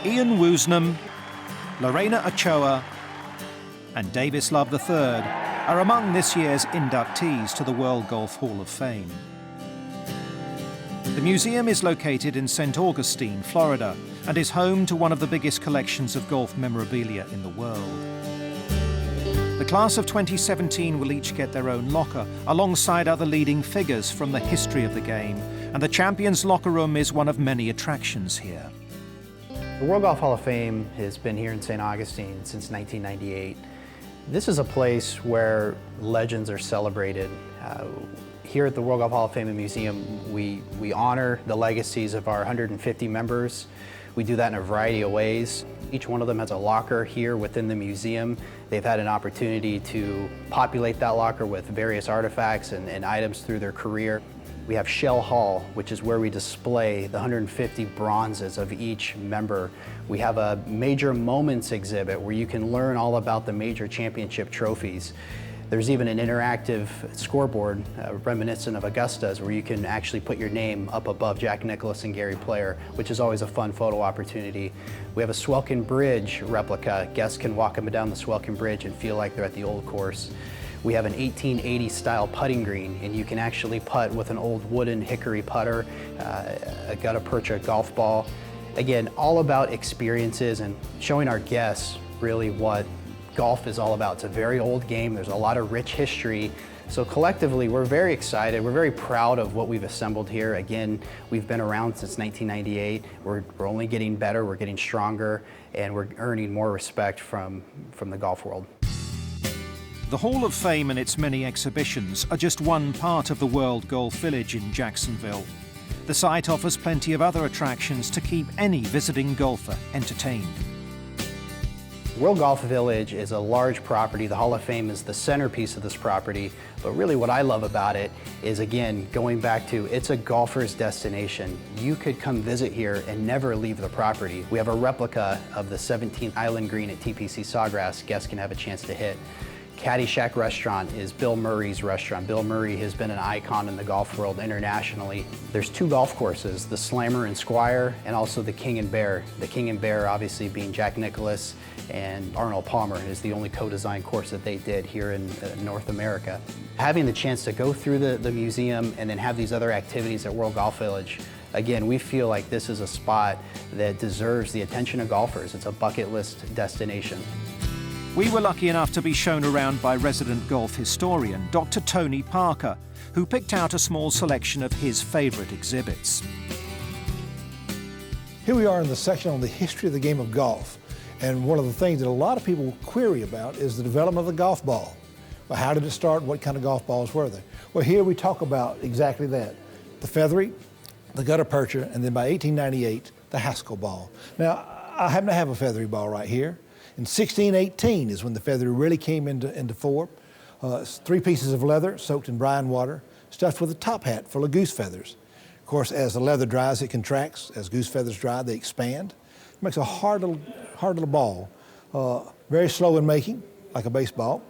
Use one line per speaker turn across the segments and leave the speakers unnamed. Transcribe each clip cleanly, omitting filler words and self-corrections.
Ian Woosnam, Lorena Ochoa, and Davis Love III are among this year's inductees to the World Golf Hall of Fame. The museum is located in St. Augustine, Florida, and is home to one of the biggest collections of golf memorabilia in the world. The class of 2017 will each get their own locker, alongside other leading figures from the history of the game, and the Champions Locker Room is one of many attractions here.
The World Golf Hall of Fame has been here in St. Augustine since 1998. This is a place where legends are celebrated. Here at the World Golf Hall of Fame and Museum, we honor the legacies of our 150 members. We do that in a variety of ways. Each one of them has a locker here within the museum. They've had an opportunity to populate that locker with various artifacts and items through their career. We have Shell Hall, which is where we display the 150 bronzes of each member. We have a major moments exhibit where you can learn all about the major championship trophies. There's even an interactive scoreboard reminiscent of Augusta's where you can actually put your name up above Jack Nicklaus and Gary Player, which is always a fun photo opportunity. We have a Swelkin Bridge replica. Guests can walk up and down the Swelkin Bridge and feel like they're at the old course. We have an 1880 style putting green, and you can actually putt with an old wooden hickory putter, a gutta percha golf ball. Again, all about experiences and showing our guests really what golf is all about. It's a very old game. There's a lot of rich history. So collectively, we're very excited. We're very proud of what we've assembled here. Again, we've been around since 1998. We're only getting better, we're getting stronger, and we're earning more respect from the golf world.
The Hall of Fame and its many exhibitions are just one part of the World Golf Village in Jacksonville. The site offers plenty of other attractions to keep any visiting golfer entertained.
World Golf Village is a large property. The Hall of Fame is the centerpiece of this property. But really what I love about it is, again, going back to it's a golfer's destination. You could come visit here and never leave the property. We have a replica of the 17th Island Green at TPC Sawgrass guests can have a chance to hit. Caddyshack Restaurant is Bill Murray's restaurant. Bill Murray has been an icon in the golf world internationally. There's two golf courses, the Slammer and Squire, and also the King and Bear. The King and Bear obviously being Jack Nicklaus and Arnold Palmer is the only co-designed course that they did here in North America. Having the chance to go through the museum and then have these other activities at World Golf Village, again, we feel like this is a spot that deserves the attention of golfers. It's a bucket list destination.
We were lucky enough to be shown around by resident golf historian Dr. Tony Parker, who picked out a small selection of his favourite exhibits.
Here we are in the section on the history of the game of golf. And one of the things that a lot of people query about is the development of the golf ball. Well, how did it start? What kind of golf balls were there? Well, here we talk about exactly that. The feathery, the gutta percha, and then by 1898, the Haskell Ball. Now, I happen to have a feathery ball right here. In 1618 is when the feathery really came into fore. It's 3 pieces of leather soaked in brine water, stuffed with a top hat full of goose feathers. Of course, as the leather dries, it contracts. As goose feathers dry, they expand. It makes a hard little ball. Very slow in making, like a baseball.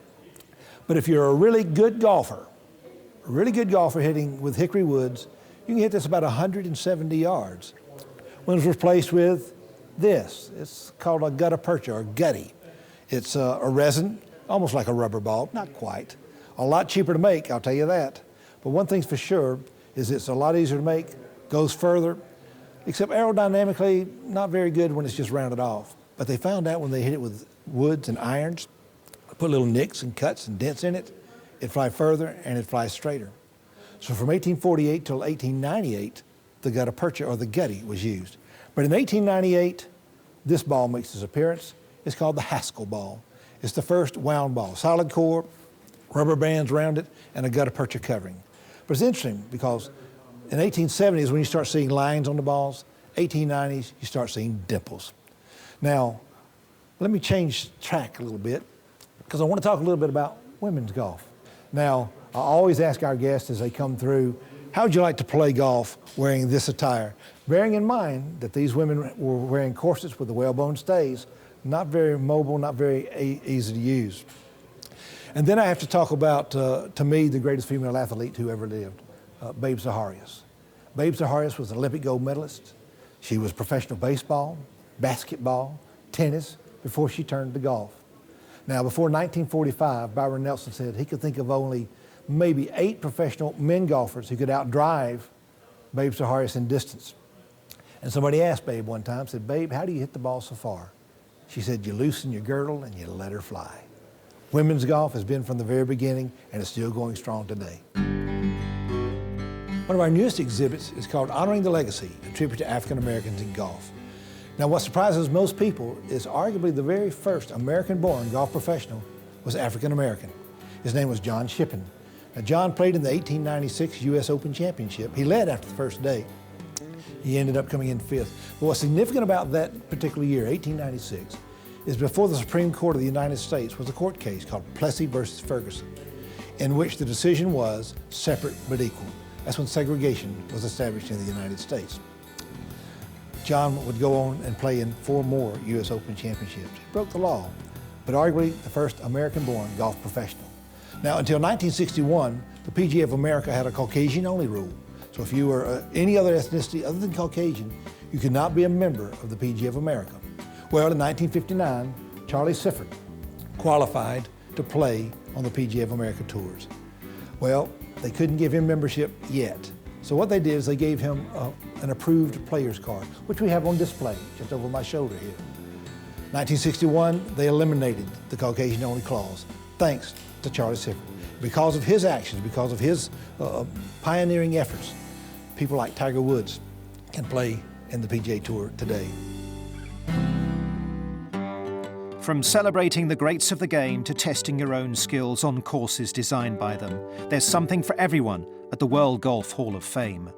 But if you're a really good golfer hitting with hickory woods, you can hit this about 170 yards. When it was replaced with this, it's called a gutta percha or gutty. It's a resin, almost like a rubber ball, not quite. A lot cheaper to make, I'll tell you that. But one thing's for sure is it's a lot easier to make, goes further, except aerodynamically not very good when it's just rounded off. But they found out when they hit it with woods and irons, put little nicks and cuts and dents in it, it'd fly further and it'd fly straighter. So from 1848 till 1898, the gutta percha or the gutty was used. But in 1898, this ball makes its appearance. It's called the Haskell Ball. It's the first wound ball, solid core, rubber bands around it, and a gutta percha covering. But it's interesting because in 1870s when you start seeing lines on the balls, 1890s you start seeing dimples. Now, let me change track a little bit because I want to talk a little bit about women's golf. Now, I always ask our guests as they come through, how would you like to play golf wearing this attire? Bearing in mind that these women were wearing corsets with the whalebone stays, not very mobile, not very easy to use. And then I have to talk about, to me, the greatest female athlete who ever lived, Babe Zaharias. Babe Zaharias was an Olympic gold medalist. She was professional baseball, basketball, tennis, before she turned to golf. Now, before 1945, Byron Nelson said he could think of only maybe 8 professional men golfers who could outdrive Babe Saharias in distance. And somebody asked Babe one time, said, "Babe, how do you hit the ball so far?" She said, "You loosen your girdle and you let her fly." Women's golf has been from the very beginning and is still going strong today. One of our newest exhibits is called Honoring the Legacy, a tribute to African Americans in golf. Now, what surprises most people is arguably the very first American-born golf professional was African American. His name was John Shippin. Now, John played in the 1896 U.S. Open Championship. He led after the first day. He ended up coming in 5th. But what's significant about that particular year, 1896, is before the Supreme Court of the United States was a court case called Plessy versus Ferguson, in which the decision was separate but equal. That's when segregation was established in the United States. John would go on and play in 4 more U.S. Open championships. He broke the law, but arguably the first American-born golf professional. Now, until 1961, the PGA of America had a Caucasian-only rule. So if you were any other ethnicity other than Caucasian, you could not be a member of the PGA of America. Well, in 1959, Charlie Sifford qualified to play on the PGA of America tours. Well, they couldn't give him membership yet. So what they did is they gave him an approved player's card, which we have on display just over my shoulder here. 1961, they eliminated the Caucasian-only clause, thanks to Charlie Sifford. Because of his actions, because of his pioneering efforts, people like Tiger Woods can play in the PGA Tour today.
From celebrating the greats of the game to testing your own skills on courses designed by them, there's something for everyone at the World Golf Hall of Fame.